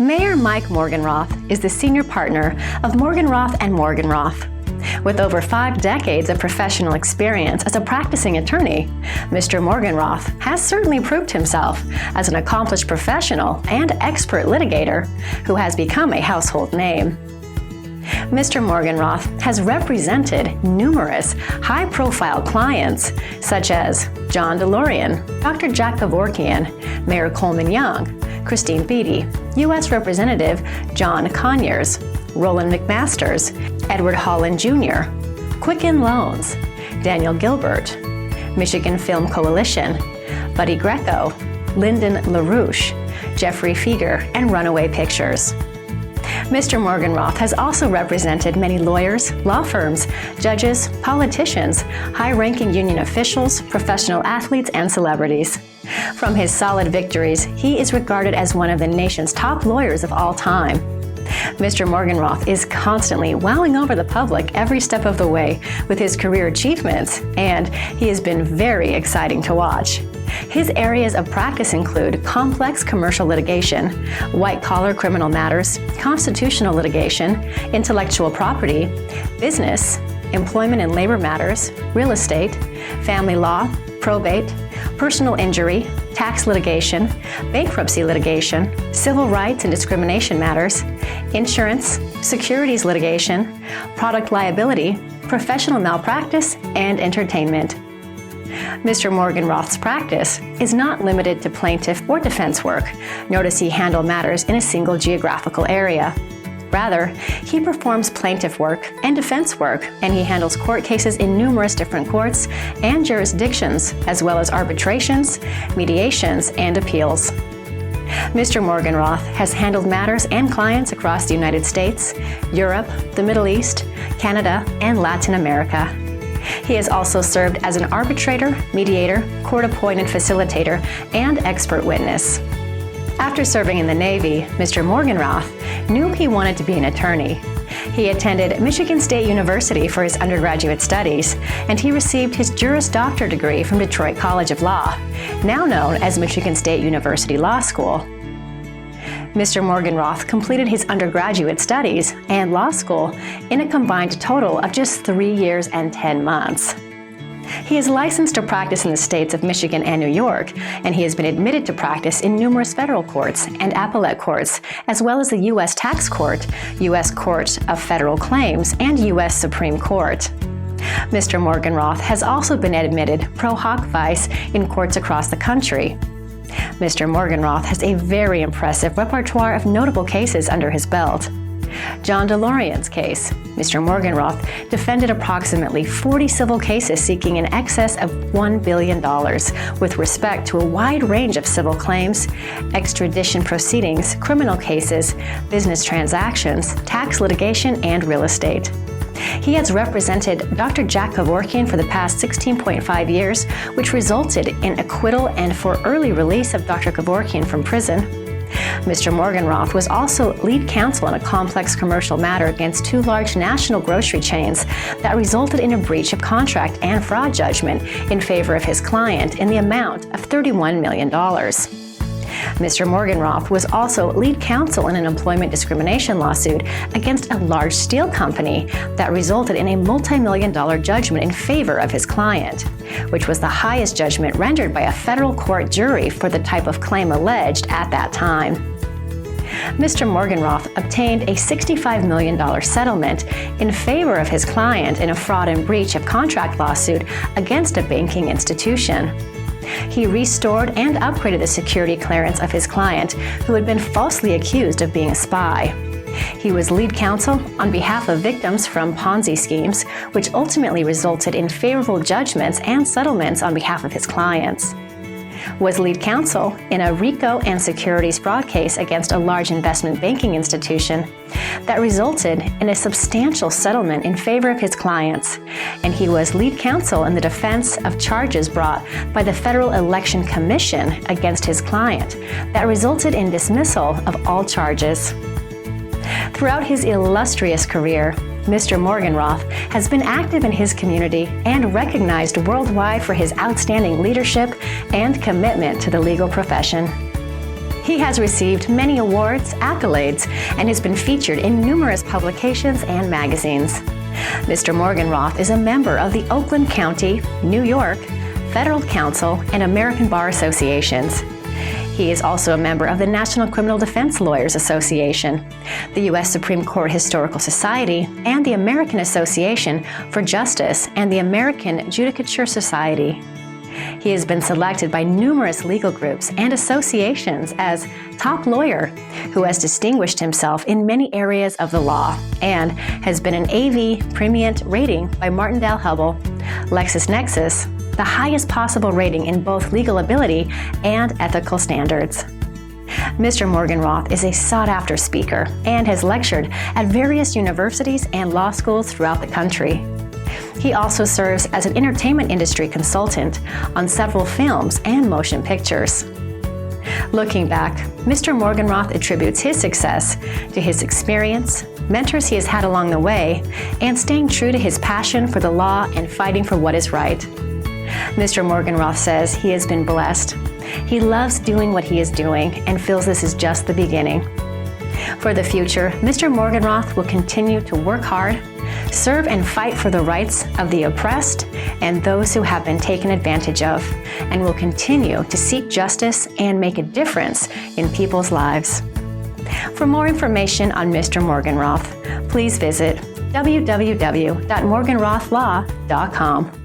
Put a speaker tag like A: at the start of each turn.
A: Mayor Mike Morganroth is the senior partner of Morganroth and Morganroth. With over 5 decades of professional experience as a practicing attorney, Mr. Morganroth has certainly proved himself as an accomplished professional and expert litigator who has become a household name. Mr. Morganroth has represented numerous high-profile clients such as John DeLorean, Dr. Jack Kevorkian, Mayor Coleman Young, Christine Beatty, U.S. Representative John Conyers, Roland McMasters, Edward Holland Jr., Quicken Loans, Daniel Gilbert, Michigan Film Coalition, Buddy Greco, Lyndon LaRouche, Jeffrey Feger, and Runaway Pictures. Mr. Morganroth has also represented many lawyers, law firms, judges, politicians, high-ranking union officials, professional athletes, and celebrities. From his solid victories, he is regarded as one of the nation's top lawyers of all time. Mr. Morganroth is constantly wowing over the public every step of the way with his career achievements, and he has been very exciting to watch. His areas of practice include complex commercial litigation, white-collar criminal matters, constitutional litigation, intellectual property, business, employment and labor matters, real estate, family law, probate, personal injury, tax litigation, bankruptcy litigation, civil rights and discrimination matters, insurance, securities litigation, product liability, professional malpractice, and entertainment. Mr. Morganroth's practice is not limited to plaintiff or defense work, nor does he handle matters in a single geographical area. Rather, he performs plaintiff work and defense work, and he handles court cases in numerous different courts and jurisdictions, as well as arbitrations, mediations, and appeals. Mr. Morganroth has handled matters and clients across the United States, Europe, the Middle East, Canada, and Latin America. He has also served as an arbitrator, mediator, court-appointed facilitator, and expert witness. After serving in the Navy, Mr. Morganroth knew he wanted to be an attorney. He attended Michigan State University for his undergraduate studies, and he received his Juris Doctor degree from Detroit College of Law, now known as Michigan State University Law School. Mr. Morganroth completed his undergraduate studies and law school in a combined total of just 3 years and 10 months. He is licensed to practice in the states of Michigan and New York, and he has been admitted to practice in numerous federal courts and appellate courts, as well as the U.S. Tax Court, U.S. Court of Federal Claims, and U.S. Supreme Court. Mr. Morganroth has also been admitted pro hoc vice in courts across the country. Mr. Morganroth has a very impressive repertoire of notable cases under his belt. John DeLorean's case. Mr. Morganroth defended approximately 40 civil cases seeking in excess of $1 billion with respect to a wide range of civil claims, extradition proceedings, criminal cases, business transactions, tax litigation, and real estate. He has represented Dr. Jack Kevorkian for the past 16.5 years, which resulted in acquittal and for early release of Dr. Kevorkian from prison. Mr. Morganroth was also lead counsel in a complex commercial matter against 2 large national grocery chains that resulted in a breach of contract and fraud judgment in favor of his client in the amount of $31 million. Mr. Morganroth was also lead counsel in an employment discrimination lawsuit against a large steel company that resulted in a multi-million-dollar judgment in favor of his client, which was the highest judgment rendered by a federal court jury for the type of claim alleged at that time. Mr. Morganroth obtained a $65 million settlement in favor of his client in a fraud and breach of contract lawsuit against a banking institution. He restored and upgraded the security clearance of his client, who had been falsely accused of being a spy. He was lead counsel on behalf of victims from Ponzi schemes, which ultimately resulted in favorable judgments and settlements on behalf of his clients. Was lead counsel in a RICO and securities fraud case against a large investment banking institution that resulted in a substantial settlement in favor of his clients, and he was lead counsel in the defense of charges brought by the Federal Election Commission against his client that resulted in dismissal of all charges. Throughout his illustrious career, Mr. Morganroth has been active in his community and recognized worldwide for his outstanding leadership and commitment to the legal profession. He has received many awards, accolades, and has been featured in numerous publications and magazines. Mr. Morganroth is a member of the Oakland County, New York, Federal Council, and American Bar Associations. He is also a member of the National Criminal Defense Lawyers Association, the U.S. Supreme Court Historical Society, and the American Association for Justice and the American Judicature Society. He has been selected by numerous legal groups and associations as top lawyer who has distinguished himself in many areas of the law and has been an AV Premiant rating by Martindale-Hubbell, LexisNexis, the highest possible rating in both legal ability and ethical standards. Mr. Morganroth is a sought-after speaker and has lectured at various universities and law schools throughout the country. He also serves as an entertainment industry consultant on several films and motion pictures. Looking back, Mr. Morganroth attributes his success to his experience, mentors he has had along the way, and staying true to his passion for the law and fighting for what is right. Mr. Morganroth says he has been blessed. He loves doing what he is doing and feels this is just the beginning. For the future, Mr. Morganroth will continue to work hard, serve and fight for the rights of the oppressed and those who have been taken advantage of, and will continue to seek justice and make a difference in people's lives. For more information on Mr. Morganroth, please visit www.morganrothlaw.com.